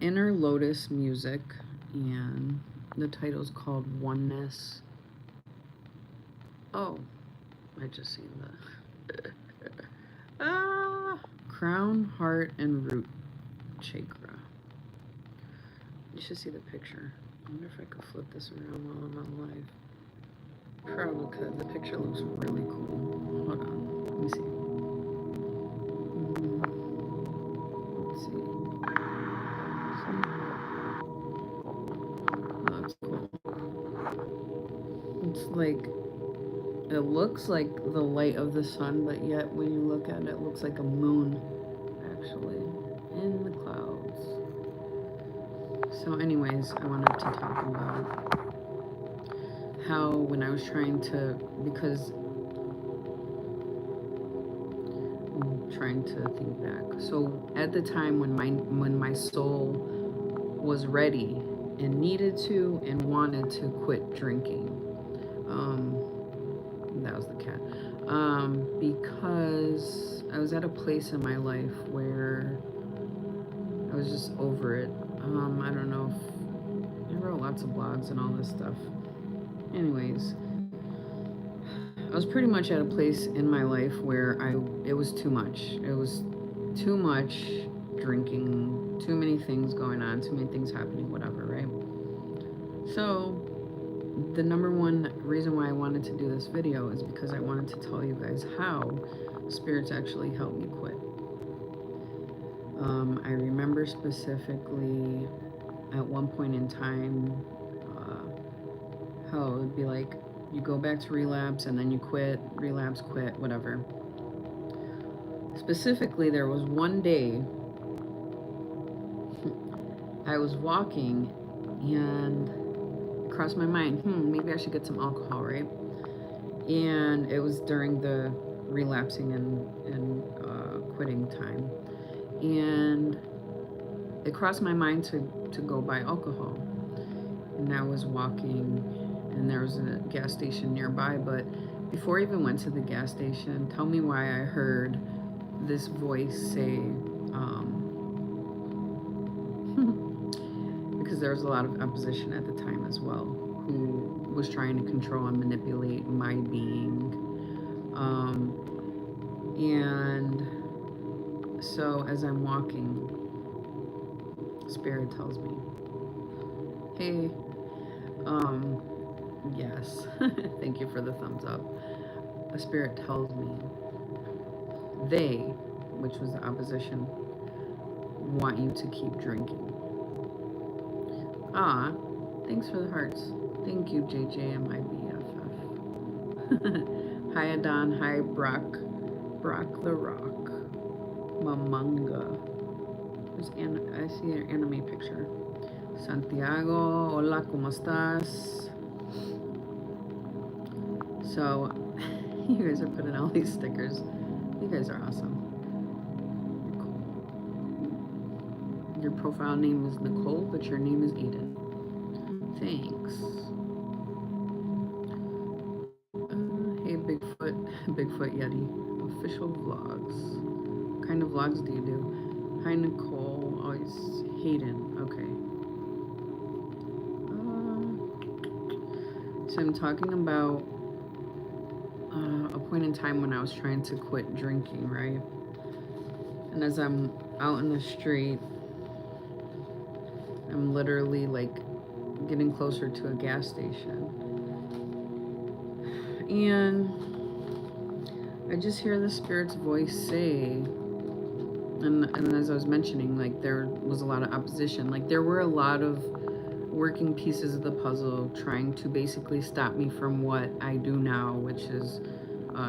Inner Lotus Music, and the title is called Oneness. Oh, I just seen the crown, heart, and root chakra. You should see the picture. I wonder if I could flip this around while I'm on live. Probably could. The picture looks really cool. Hold on. Let me see. Let's see. Oh, that's cool. It's like, it looks like the light of the sun, but yet when you look at it, it looks like a moon, actually, in the clouds. So anyways, I wanted to talk about how when I was trying to, because I'm trying to think back. So at the time when my soul was ready and needed to and wanted to quit drinking, that was the cat. Because I was at a place in my life where I was just over it. I don't know if I wrote lots of blogs and all this stuff. Anyways, I was pretty much at a place in my life where it was too much. It was too much drinking, too many things going on, too many things happening, whatever, right? So the number one reason why I wanted to do this video is because I wanted to tell you guys how spirits actually helped me quit. I remember specifically at one point in time how it would be like you go back to relapse and then you quit, relapse, quit, whatever. Specifically, there was one day I was walking and it crossed my mind, maybe I should get some alcohol, right? And it was during the relapsing and quitting time. And it crossed my mind to go buy alcohol. And I was walking and there was a gas station nearby, but before I even went to the gas station, tell me why I heard this voice say, because there was a lot of opposition at the time as well, who was trying to control and manipulate my being. And so as I'm walking, Spirit tells me, hey, yes, thank you for the thumbs up. A Spirit tells me they, which was the opposition, want you to keep drinking. Thanks for the hearts. Thank you, JJ and my BFF. Hi, Adon. Hi, Brock. Brock the Rock. Mamanga. There's I see an anime picture. Santiago, hola, ¿cómo estás? So, you guys are putting all these stickers. You guys are awesome. Your profile name is Nicole, but your name is Eden. Thanks. Hey, Bigfoot Yeti. Official vlogs. What kind of vlogs do you do? Hi, Nicole. Oh, it's Hayden. Okay. So I'm talking about a point in time when I was trying to quit drinking, right? And as I'm out in the street, I'm literally like getting closer to a gas station. And I just hear the Spirit's voice say, and as I was mentioning, like there was a lot of opposition. Like there were a lot of working pieces of the puzzle trying to basically stop me from what I do now, which is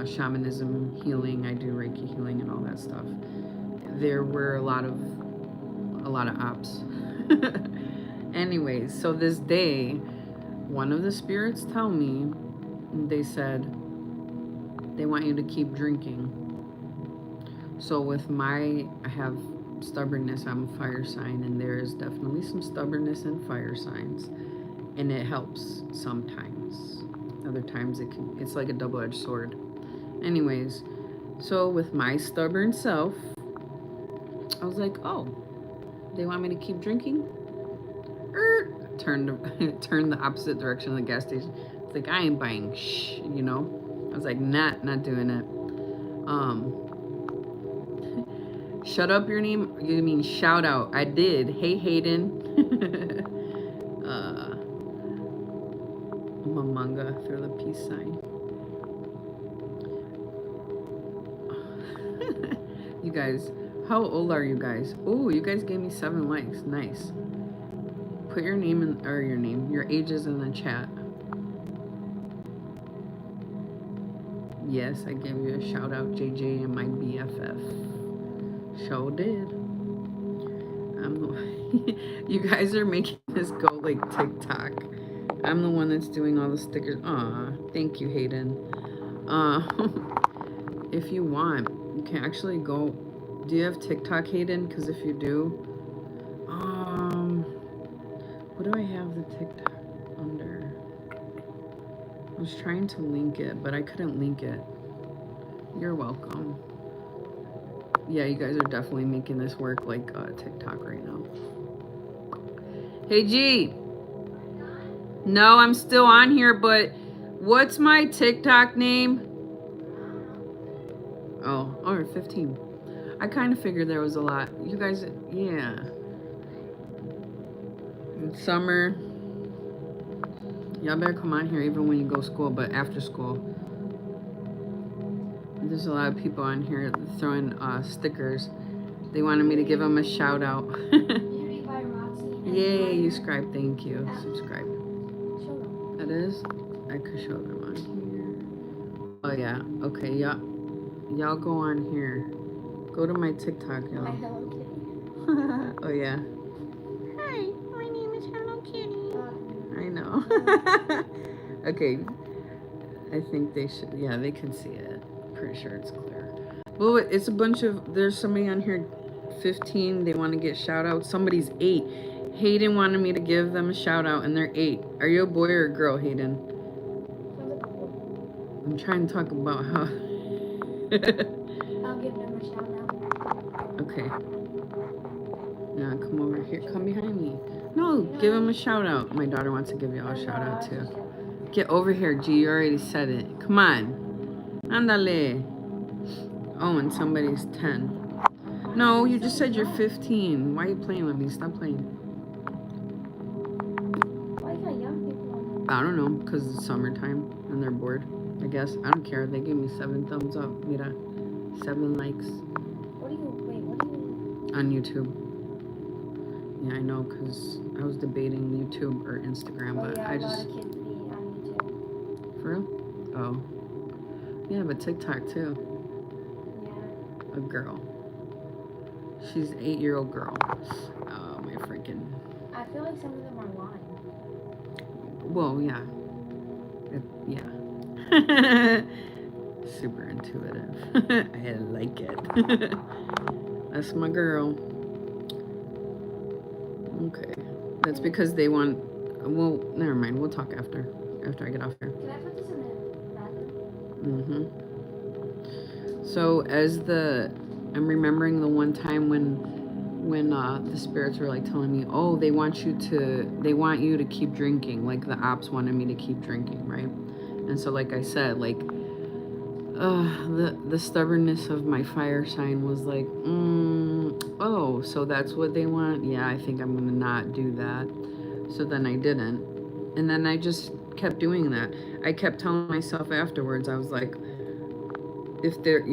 shamanism, healing. I do Reiki healing and all that stuff. There were a lot of ops. Anyways, so this day, one of the spirits tell me, they said, they want you to keep drinking. So with I have stubbornness, I'm a fire sign, and there is definitely some stubbornness in fire signs, and it helps sometimes. Other times it's like a double-edged sword. Anyways, so with my stubborn self, I was like, oh, They want me to keep drinking? Turn the opposite direction of the gas station. It's like, I ain't buying you know? I was like, not doing it. Shut up, your name? You mean shout out. I did. Hey, Hayden. Mamanga through the peace sign. You guys, how old are you guys? Oh, you guys gave me 7 likes. Nice. Put your name in, or your ages in the chat. Yes, I gave you a shout out, JJ and my BFF. Sure did. You guys are making this go like TikTok. I'm the one that's doing all the stickers. Aw, thank you, Hayden. If you want, you can actually go. Do you have TikTok, Hayden? Because if you do, what do I have the TikTok under? I was trying to link it, but I couldn't link it. You're welcome. Yeah, you guys are definitely making this work like TikTok right now. Hey, G. No, I'm still on here, but what's my TikTok name? Oh, 15. I kind of figured there was a lot. You guys, yeah. Summer. Y'all better come on here even when you go to school, but after school. There's a lot of people on here throwing stickers. They wanted me to give them a shout out. Yay, you subscribe. Thank you. Subscribe. That is? I could show them on here. Oh, yeah. Okay, y'all go on here. Go to my TikTok, y'all. Oh, yeah. Hi, my name is Hello Kitty. I know. Okay. I think they should, yeah, they can see it. Pretty sure it's clear. Well, it's a bunch of, there's somebody on here, 15, they want to get shout out. Somebody's 8. Hayden wanted me to give them a shout out, and they're 8. Are you a boy or a girl, Hayden? I'm trying to talk about how. I'll give them a shout out. Okay. Yeah, come over here. Come behind me. No, give them a shout out. My daughter wants to give you all a shout out too. Get over here, G. You already said it. Come on. Andale. Oh, and somebody's 10. No, you just said you're 15. Why are you playing with me? Stop playing. Why you got young people? I don't know, because it's summertime and they're bored. I guess. I don't care. They gave me 7 thumbs up. Mira. 7 likes. What are you? On YouTube. Yeah, I know, because I was debating YouTube or Instagram, but yeah, I just. A lot of kids be on YouTube. For real? Oh. Yeah, but TikTok too. Yeah. A girl. She's an 8-year-old girl. Oh, my freaking. I feel like some of them are lying. Well, yeah. Yeah. Super intuitive. I like it. That's my girl. Okay. That's because they want. Well, never mind. We'll talk after I get off here. Can I put this in the bathroom? So I'm remembering the one time when the spirits were like telling me, oh, they want you to keep drinking, like the ops wanted me to keep drinking, right? And so, like I said, like the stubbornness of my fire sign was like, oh, so that's what they want? Yeah, I think I'm gonna not do that. So then I didn't, and then I just kept doing that. I kept telling myself afterwards, I was like, if there,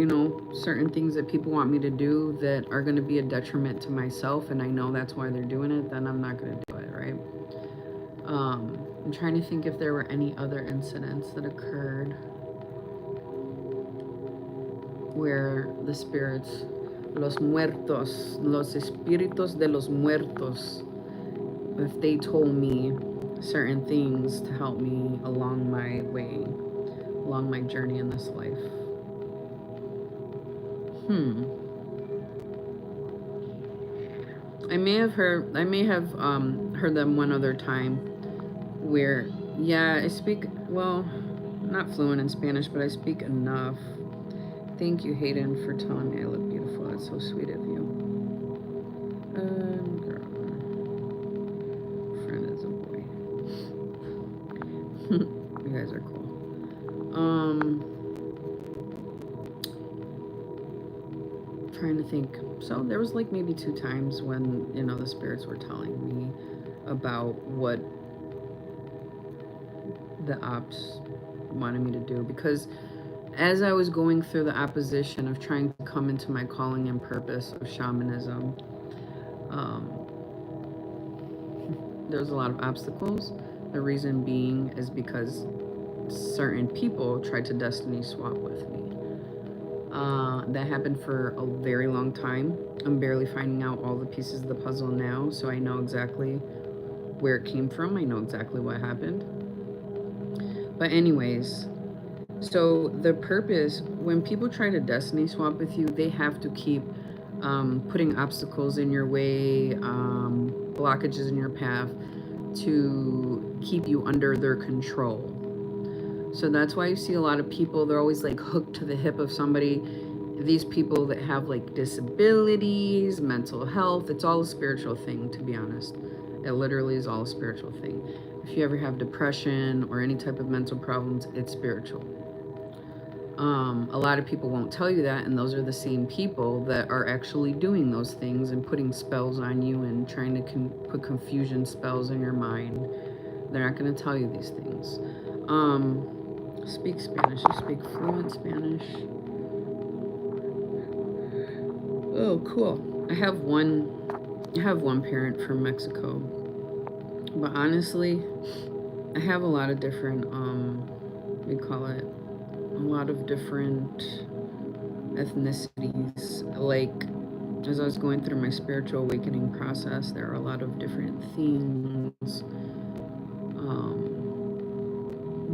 certain things that people want me to do that are going to be a detriment to myself, and I know that's why they're doing it, then I'm not going to do it, right? I'm trying to think if there were any other incidents that occurred where the spirits, los muertos, los espíritus de los muertos, if they told me certain things to help me along my way, along my journey in this life. I may have heard them one other time where, yeah, I speak, well, not fluent in Spanish, but I speak enough. Thank you, Hayden, for telling me I look beautiful. That's so sweet of you. Girl. Trying to think. So there was like maybe 2 times when, the spirits were telling me about what the ops wanted me to do, because as I was going through the opposition of trying to come into my calling and purpose of shamanism, um, there's a lot of obstacles. The reason being is because certain people tried to destiny swap with me. That happened for a very long time. I'm barely finding out all the pieces of the puzzle now, so I know exactly where it came from. I know exactly what happened. But anyways, so the purpose, when people try to destiny swap with you, they have to keep putting obstacles in your way, blockages in your path to keep you under their control. So that's why you see a lot of people, they're always like hooked to the hip of somebody. These people that have like disabilities, mental health, it's all a spiritual thing, to be honest. It literally is all a spiritual thing. If you ever have depression or any type of mental problems, it's spiritual. A lot of people won't tell you that, and those are the same people that are actually doing those things and putting spells on you and trying to put confusion spells in your mind. They're not going to tell you these things. Speak Spanish. You speak fluent Spanish. Oh, cool. I have one parent from Mexico, but honestly, I have a lot of different we call it a lot of different ethnicities. Like, as I was going through my spiritual awakening process, there are a lot of different things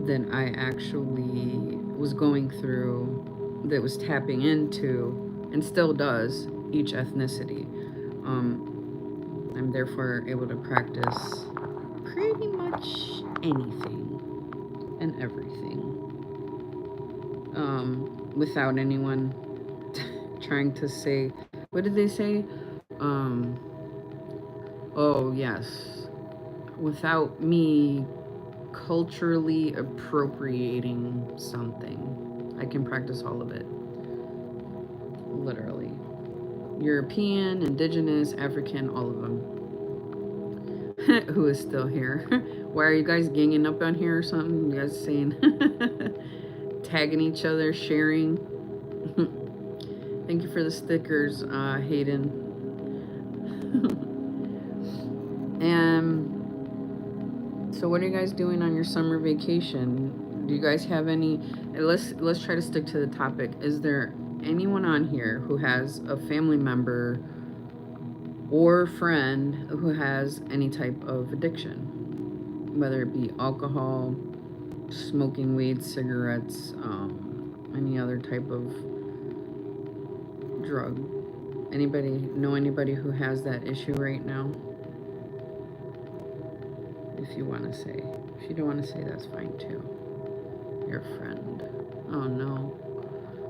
that I actually was going through that was tapping into, and still does, each ethnicity. I'm therefore able to practice pretty much anything and everything without anyone trying to say, what did they say? Oh, yes. Without me culturally appropriating something, I can practice all of it. Literally. European, indigenous, African, all of them. Who is still here? Why are you guys ganging up on here or something? You guys saying, tagging each other, sharing. Thank you for the stickers, Hayden. So what are you guys doing on your summer vacation? Do you guys have any? Let's try to stick to the topic. Is there anyone on here who has a family member or friend who has any type of addiction, whether it be alcohol, smoking weed, cigarettes, any other type of drug? Anybody know anybody who has that issue right now? If you want to say. If you don't want to say, that's fine too. Your friend. Oh no.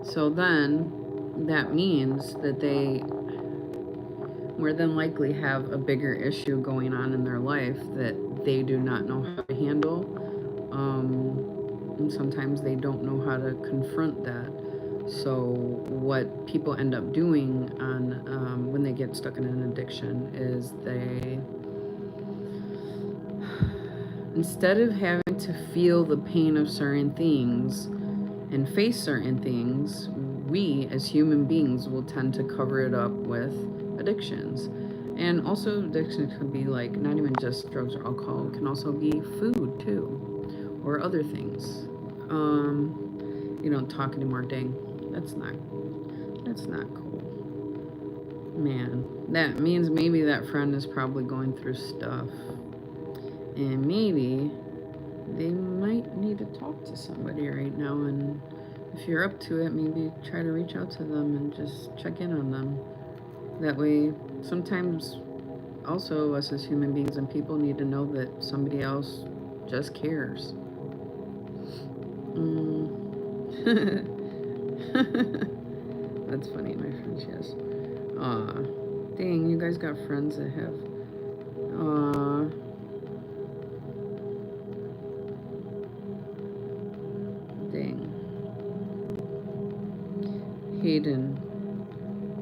So then that means that they more than likely have a bigger issue going on in their life that they do not know how to handle. And sometimes they don't know how to confront that. So what people end up doing when they get stuck in an addiction is they, instead of having to feel the pain of certain things and face certain things, we as human beings will tend to cover it up with addictions. And also addiction could be like not even just drugs or alcohol, it can also be food too, or other things. You don't talk anymore, dang. That's not cool. Man, that means maybe that friend is probably going through stuff. And maybe they might need to talk to somebody right now, and if you're up to it, maybe try to reach out to them and just check in on them. That way, sometimes also us as human beings and people need to know that somebody else just cares. That's funny, my friend, yes. Dang, you guys got friends that have, dang. Hayden,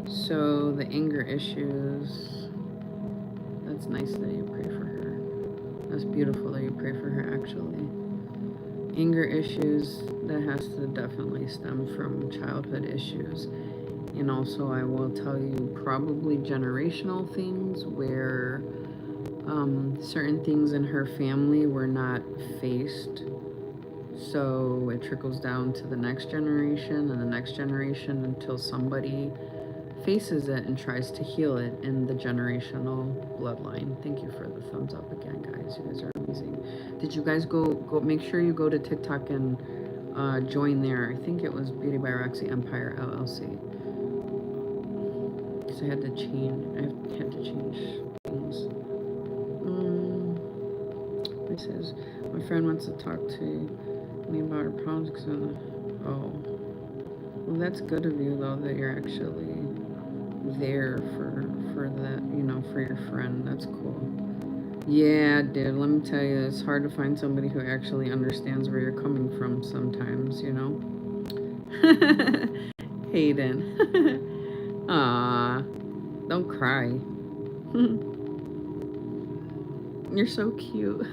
so the anger issues, that's nice that you pray for her. That's beautiful that you pray for her, actually. Anger issues, that has to definitely stem from childhood issues. And also, I will tell you, probably generational things where certain things in her family were not faced. So it trickles down to the next generation and the next generation until somebody faces it and tries to heal it in the generational bloodline. Thank you for the thumbs up again, guys. You guys are amazing. Did you guys go make sure you go to TikTok and join there? I think it was Beauty by Roxy Empire LLC. Because I had to change things. It says my friend wants to talk to me about her problems because oh, well, that's good of you though, that you're actually there for that, you know, for your friend. That's cool. Yeah, dude, let me tell you, it's hard to find somebody who actually understands where you're coming from sometimes, you know. Hayden. Aw, don't cry. You're so cute.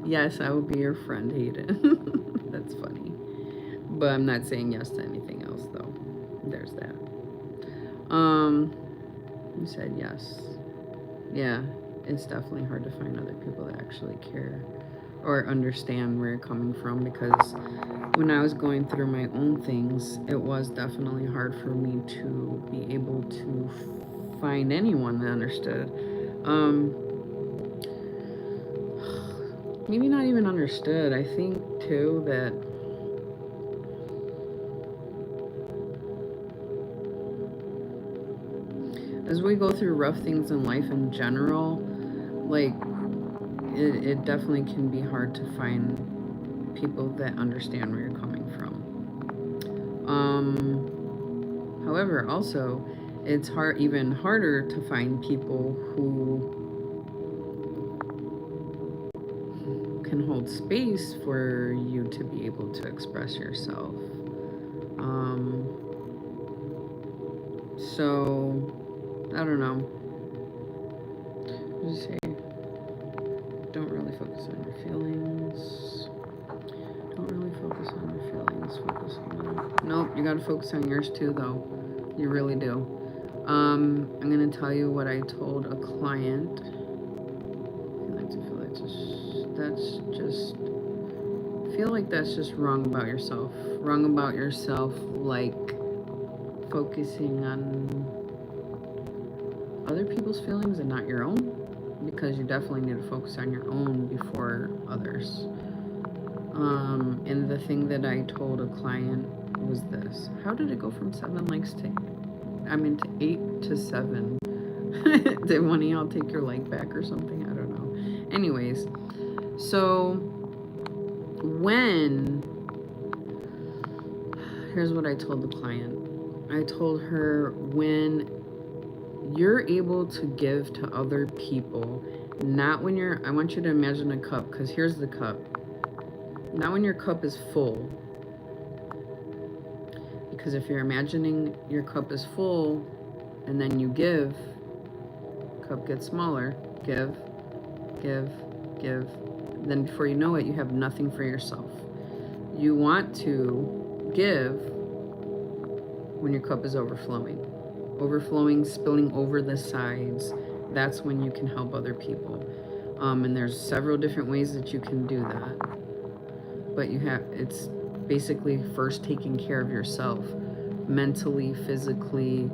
Yes, I will be your friend, Hayden. That's funny. But I'm not saying yes to anything else, though. There's that. You said yes. Yeah, it's definitely hard to find other people that actually care or understand where you're coming from, because when I was going through my own things, it was definitely hard for me to be able to find anyone that understood. Maybe not even understood. I think too that as we go through rough things in life in general, like it definitely can be hard to find people that understand where you're coming from. However, also it's even harder to find people who can hold space for you to be able to express yourself. So I don't know. Just say, don't really focus on your feelings. Don't really focus on your feelings. Focus on them. Nope, you gotta focus on yours too, though. You really do. I'm gonna tell you what I told a client. Feel like that's just wrong about yourself. Wrong about yourself, like focusing on other people's feelings and not your own, because you definitely need to focus on your own before others. And the thing that I told a client was this: how did it go from 7 likes to 8 to 7? Did one of y'all take your like back or something? I don't know. Anyways, so here's what I told the client. I told her, when you're able to give to other people, not when I want you to imagine a cup, because here's the cup. Not when your cup is full. Because if you're imagining your cup is full and then you give, cup gets smaller. Give. Then before you know it, you have nothing for yourself. You want to give when your cup is overflowing, spilling over the sides. That's when you can help other people. And there's several different ways that you can do that. But it's basically first taking care of yourself, mentally, physically,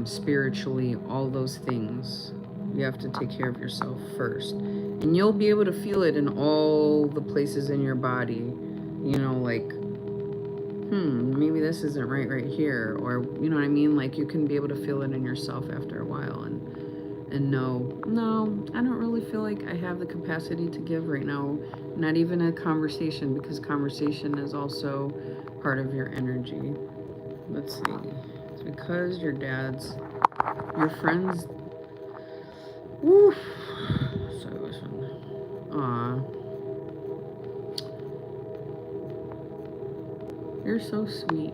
spiritually, all those things. You have to take care of yourself first. And you'll be able to feel it in all the places in your body. You know, like, maybe this isn't right here. Or, you know what I mean? Like, you can be able to feel it in yourself after a while and know, no, I don't really feel like I have the capacity to give right now. Not even a conversation, because conversation is also part of your energy. Let's see. It's because your friends. Woo. So listen. Aw. You're so sweet.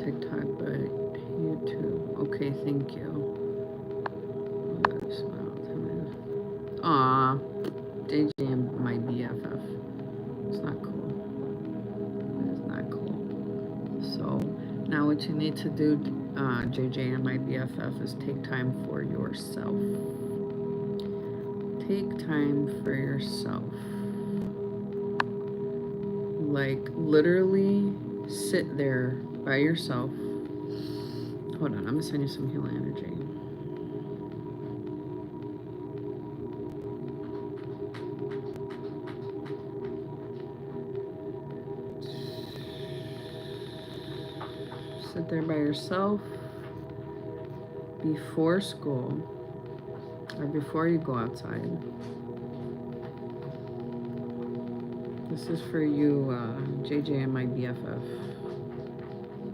TikTok, but YouTube. Okay, thank you. Aw, JJ and my BFF. It's not cool. It's not cool. So now what you need to do, JJ and my BFF, is take time for yourself. Take time for yourself. Like literally sit there by yourself. Hold on, I'm gonna send you some healing energy. Sit there by yourself before school or before you go outside. This is for you, JJ and my BFF.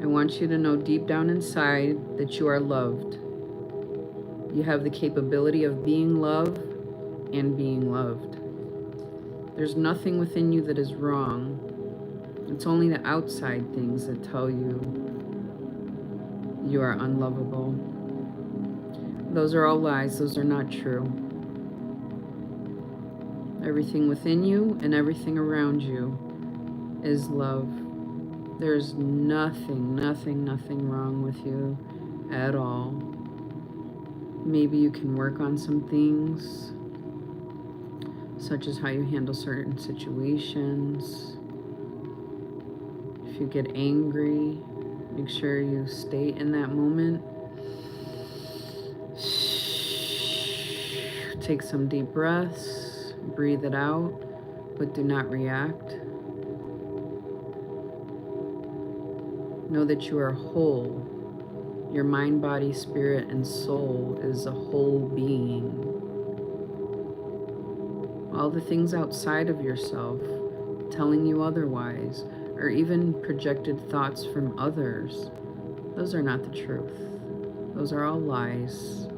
I want you to know deep down inside that you are loved. You have the capability of being loved and being loved. There's nothing within you that is wrong. It's only the outside things that tell you you are unlovable. Those are all lies. Those are not true. Everything within you and everything around you is love. There's nothing wrong with you at all. Maybe you can work on some things, such as how you handle certain situations. If you get angry, make sure you stay in that moment. Take some deep breaths, breathe it out, but do not react. Know that you are whole. Your mind, body, spirit, and soul is a whole being. All the things outside of yourself telling you otherwise, or even projected thoughts from others, those are not the truth. Those are all lies.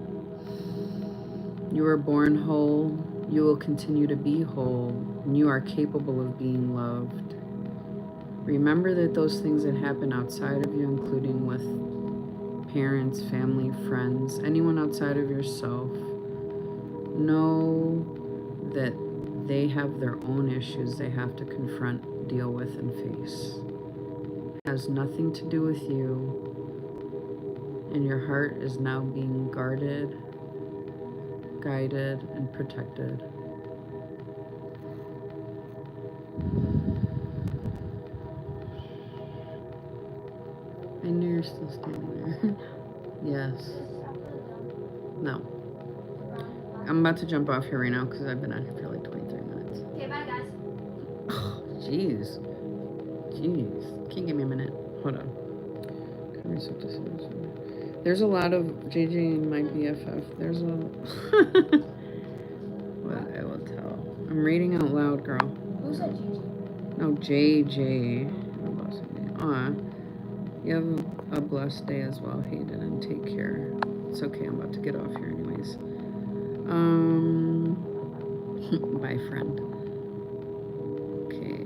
You were born whole. You will continue to be whole, and you are capable of being loved. Remember that those things that happen outside of you, including with parents, family, friends, anyone outside of yourself, know that they have their own issues they have to confront, deal with, and face. It has nothing to do with you, and your heart is now being guarded, guided, and protected. I knew you're still standing there. Yes. No. I'm about to jump off here right now because I've been on here for like 23 minutes. Okay, bye guys. Oh, jeez. Jeez. Can you give me a minute? Hold on. There's a lot of JJ and my BFF. There's a... What I will tell. I'm reading out loud, girl. Who said JJ? No, JJ. Aw. You have a blessed day as well, Hayden, and take care. It's okay, I'm about to get off here anyways. Bye, friend. Okay.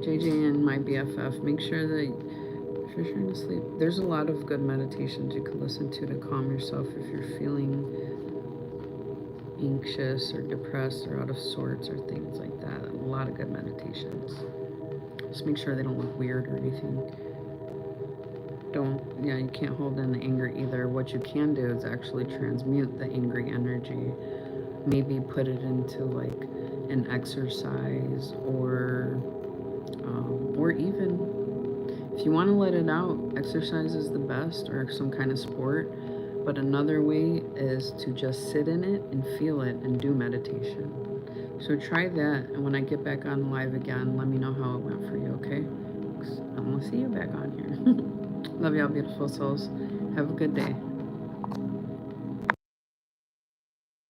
JJ and my BFF, make sure that if you're trying to sleep, there's a lot of good meditations you can listen to calm yourself if you're feeling anxious or depressed or out of sorts or things like that. A lot of good meditations. Just make sure they don't look weird or anything. You can't hold in the anger either. What you can do is actually transmute the angry energy. Maybe put it into like an exercise or even if you want to let it out, exercise is the best, or some kind of sport. But another way is to just sit in it and feel it and do meditation. So try that, and when I get back on live again, let me know how it went for you, okay? I'm gonna see you back on here. Love y'all, beautiful souls. Have a good day.